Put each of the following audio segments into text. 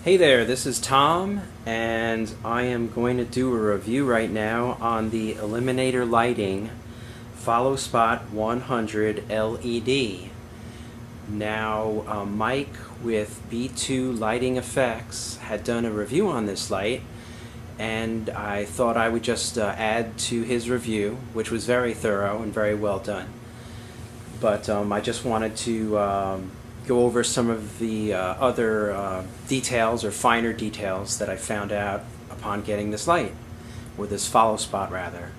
Hey there, this is Tom, and I am going to do a review right now on the Eliminator Lighting Follow Spot 100 LED. Now, Mike with B2 Lighting Effects had done a review on this light, and I thought I would just add to his review, which was very thorough and very well done. But I just wanted to go over some of the other details or finer details that I found out upon getting this light, or this follow spot rather.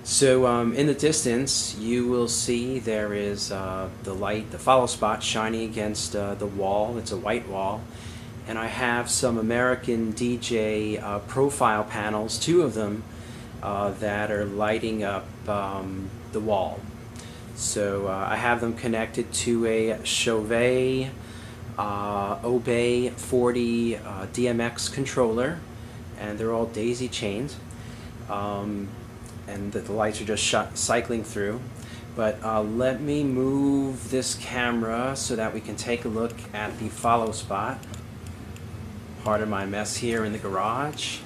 So in the distance you will see there is the light, the follow spot shining against the wall. It's a white wall, and I have some American DJ profile panels, two of them, that are lighting up the wall. So I have them connected to a Chauvet Obey 40 DMX controller, and they're all daisy chained, and the lights are just cycling through. But let me move this camera so that we can take a look at the follow spot. Pardon my mess here in the garage.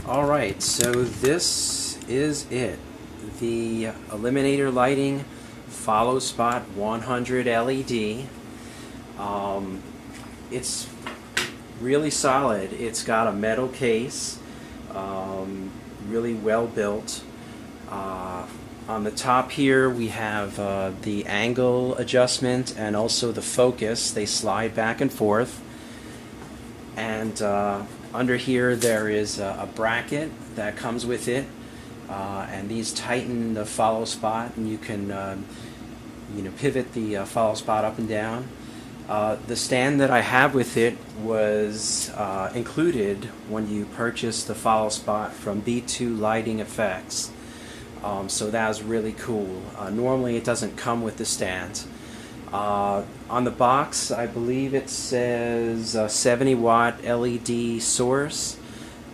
Alright, so this is it. The Eliminator Lighting Follow Spot 100 LED. It's really solid. It's got a metal case, really well built. On the top here we have the angle adjustment and also the focus. They slide back and forth. And under here there is a bracket that comes with it. And these tighten the follow spot, and you can pivot the follow spot up and down. The stand that I have with it was included when you purchase the follow spot from B2 Lighting Effects. So that was really cool. Normally it doesn't come with the stand. On the box I believe it says 70 watt LED source.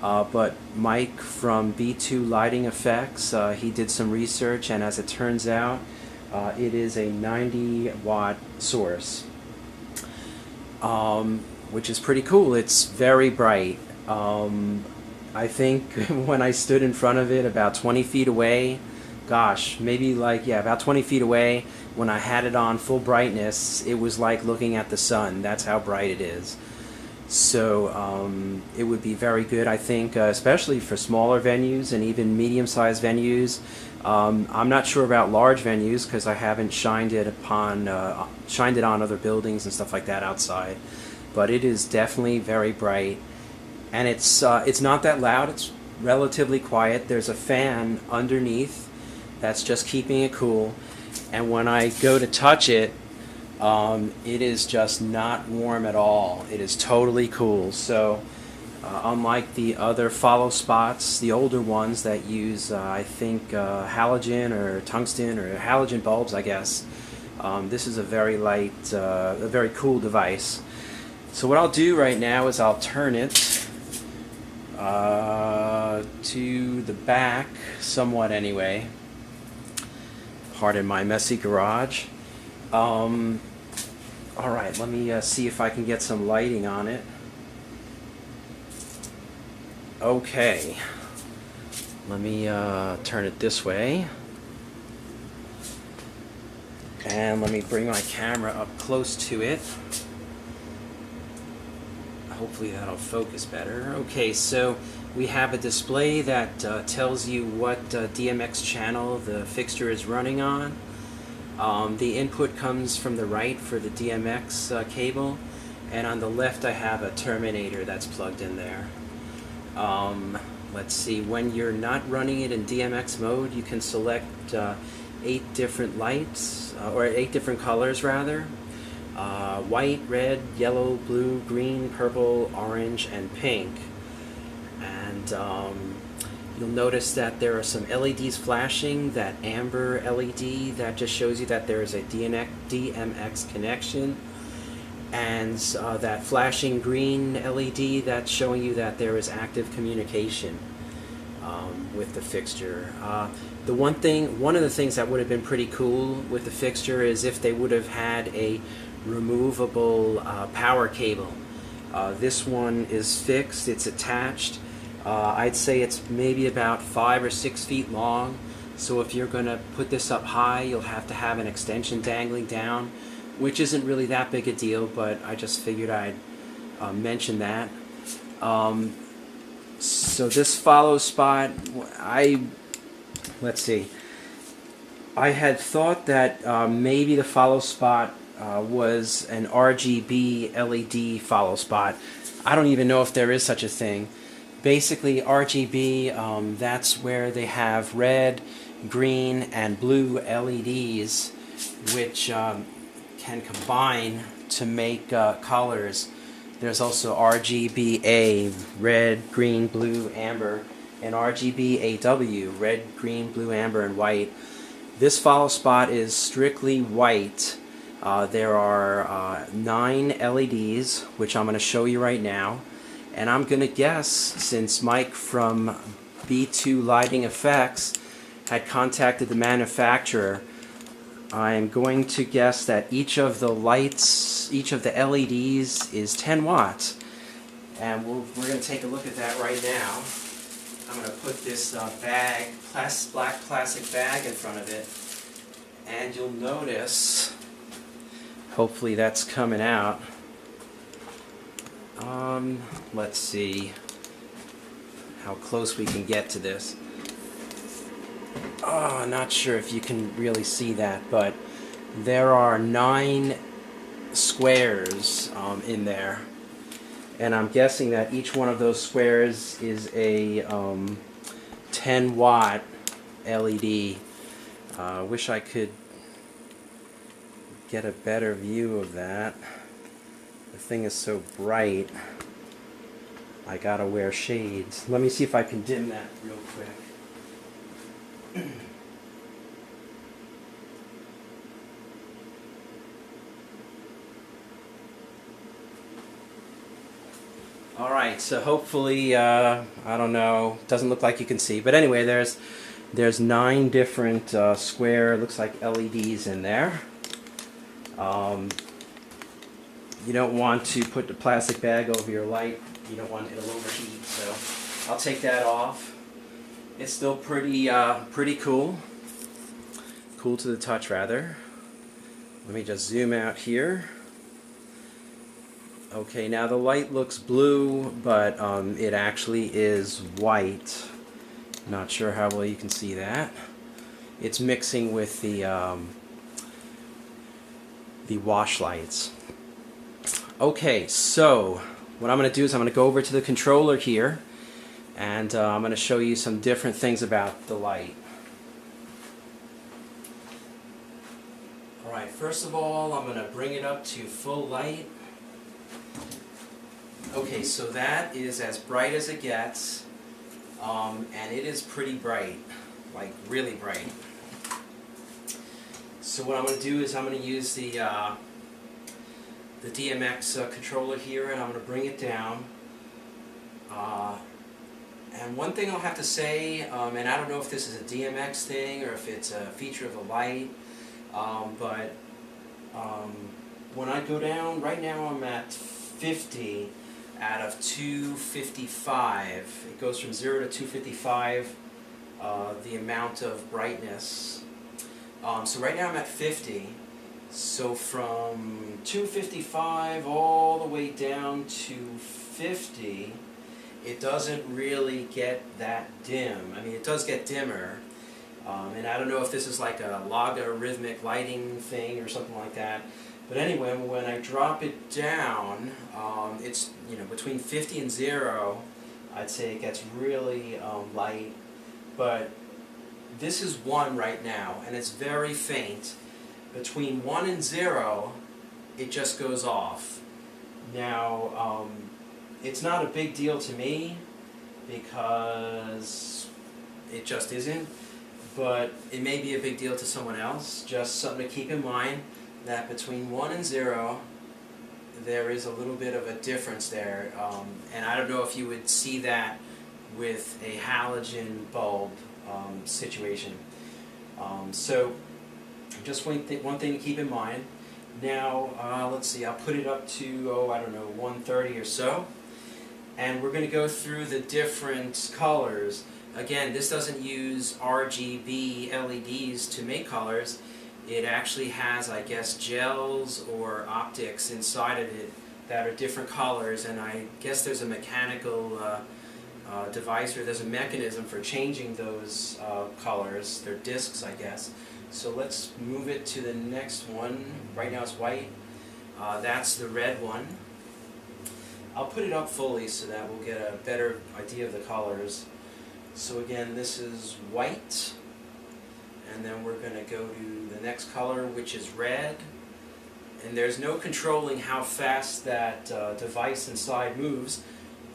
But Mike from B2 Lighting Effects, he did some research, and as it turns out, it is a 90 watt source, which is pretty cool. It's very bright. I think when I stood in front of it about 20 feet away, gosh, maybe about 20 feet away, when I had it on full brightness, it was like looking at the sun. That's how bright it is. So it would be very good, I think, especially for smaller venues and even medium-sized venues. I'm not sure about large venues because I haven't shined it on other buildings and stuff like that outside. But it is definitely very bright, and it's not that loud. It's relatively quiet. There's a fan underneath that's just keeping it cool, and when I go to touch it, it is just not warm at all. It is totally cool. So unlike the other follow spots, the older ones that use I think halogen or tungsten or halogen bulbs, I guess, this is a very light, a very cool device. So what I'll do right now is I'll turn it to the back somewhat anyway. Pardon my messy garage. Alright, let me see if I can get some lighting on it. Okay, let me turn it this way, and let me bring my camera up close to it. Hopefully that'll focus better. Okay, so we have a display that tells you what DMX channel the fixture is running on. The input comes from the right for the DMX cable, and on the left I have a terminator that's plugged in there. Let's see, when you're not running it in DMX mode, you can select 8 different lights, or 8 different colors rather. White, red, yellow, blue, green, purple, orange, and pink. And you'll notice that there are some LEDs flashing, that amber LED that just shows you that there is a DMX connection, and that flashing green LED that's showing you that there is active communication with the fixture. One of the things that would have been pretty cool with the fixture is if they would have had a removable power cable. This one is fixed, it's attached. I'd say it's maybe about 5 or 6 feet long, so if you're going to put this up high, you'll have to have an extension dangling down, which isn't really that big a deal, but I just figured I'd mention that. So this follow spot, let's see, I had thought that maybe the follow spot was an RGB LED follow spot. I don't even know if there is such a thing. Basically, RGB, that's where they have red, green, and blue LEDs, which can combine to make colors. There's also RGBA, red, green, blue, amber, and RGBAW, red, green, blue, amber, and white. This follow spot is strictly white. There are 9 LEDs, which I'm going to show you right now. And I'm going to guess, since Mike from B2 Lighting Effects had contacted the manufacturer, I'm going to guess that each of the lights, each of the LEDs is 10 watts. And we're going to take a look at that right now. I'm going to put this bag, black plastic bag in front of it, and you'll notice, hopefully that's coming out. Let's see how close we can get to this. Oh, I'm not sure if you can really see that, but there are 9 squares in there, and I'm guessing that each one of those squares is a 10 watt LED. Wish I could get a better view of that. The thing is so bright, I gotta wear shades. Let me see if I can dim that real quick. Alright, so hopefully, I don't know, doesn't look like you can see, but anyway, there's 9 different square, looks like LEDs in there. You don't want to put the plastic bag over your light. You don't want it'll overheat, so I'll take that off. It's still pretty cool. Cool to the touch, rather. Let me just zoom out here. Okay, now the light looks blue, but it actually is white. Not sure how well you can see that. It's mixing with the wash lights. Okay, so what I'm going to do is I'm going to go over to the controller here, and I'm going to show you some different things about the light. Alright, first of all, I'm going to bring it up to full light. Okay, so that is as bright as it gets, and it is pretty bright, like really bright. So what I'm going to do is I'm going to use the DMX controller here, and I'm going to bring it down. And one thing I'll have to say, and I don't know if this is a DMX thing or if it's a feature of the light, but when I go down, right now I'm at 50 out of 255. It goes from 0 to 255, the amount of brightness. So right now I'm at 50. So from 255 all the way down to 50, it doesn't really get that dim. I mean, it does get dimmer. And I don't know if this is like a logarithmic lighting thing or something like that. But anyway, when I drop it down, it's, you know, between 50 and 0, I'd say it gets really light. But this is 1 right now, and it's very faint. Between 1 and 0, it just goes off. Now, it's not a big deal to me because it just isn't, but it may be a big deal to someone else. Just something to keep in mind, that between 1 and 0, there is a little bit of a difference there. And I don't know if you would see that with a halogen bulb situation. So just one thing to keep in mind. Now, let's see, I'll put it up to, oh, I don't know, 130 or so. And we're going to go through the different colors. Again, this doesn't use RGB LEDs to make colors. It actually has, I guess, gels or optics inside of it that are different colors, and I guess there's a mechanical device, or there's a mechanism for changing those colors. They're discs, I guess. So let's move it to the next one. Right now it's white. That's the red one. I'll put it up fully so that we'll get a better idea of the colors. So again, this is white, and then we're going to go to the next color, which is red. And there's no controlling how fast that device inside moves.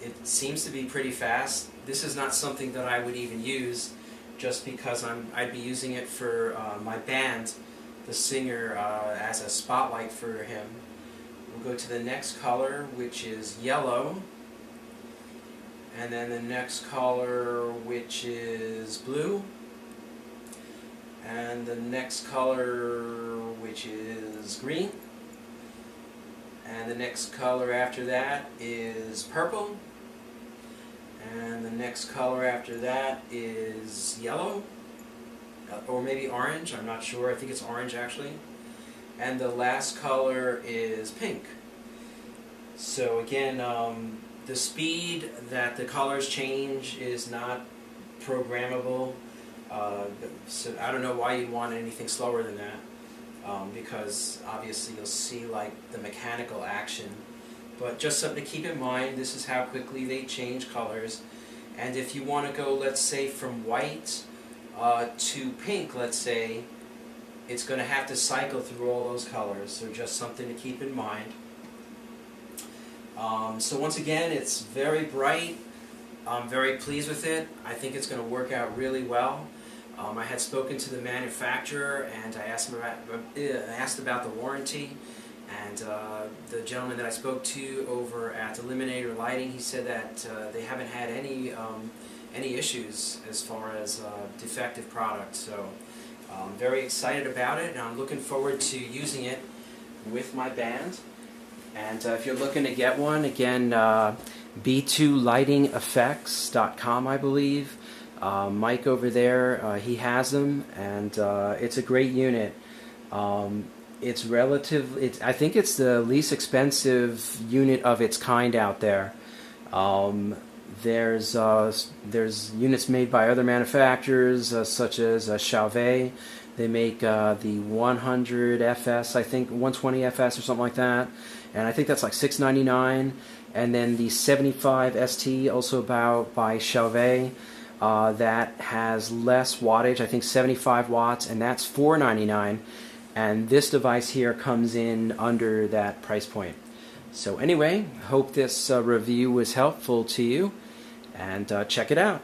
It seems to be pretty fast. This is not something that I would even use, just because I'd be using it for my band, the singer, as a spotlight for him. We'll go to the next color, which is yellow, and then the next color, which is blue, and the next color, which is green, and the next color after that is purple, and the next color after that is yellow, or maybe orange, I'm not sure, I think it's orange actually. And the last color is pink. So again, the speed that the colors change is not programmable. So I don't know why you'd want anything slower than that, because obviously you'll see like the mechanical action. But just something to keep in mind, this is how quickly they change colors. And if you want to go, let's say, from white to pink, let's say, it's going to have to cycle through all those colors, so just something to keep in mind. So once again, it's very bright. I'm very pleased with it. I think it's going to work out really well. I had spoken to the manufacturer, and I asked about the warranty. And the gentleman that I spoke to over at Eliminator Lighting, he said that they haven't had any issues as far as defective products. So I'm very excited about it, and I'm looking forward to using it with my band. And if you're looking to get one, again, b2lightingeffects.com, I believe. Mike over there, he has them, and it's a great unit. It's I think it's the least expensive unit of its kind out there. There's units made by other manufacturers, such as Chauvet. They make the 100 FS, I think 120 FS or something like that, and I think that's like $6.99. And then the 75 ST, also by Chauvet, that has less wattage, I think 75 watts, and that's $4.99. And this device here comes in under that price point. So anyway, hope this review was helpful to you, and check it out.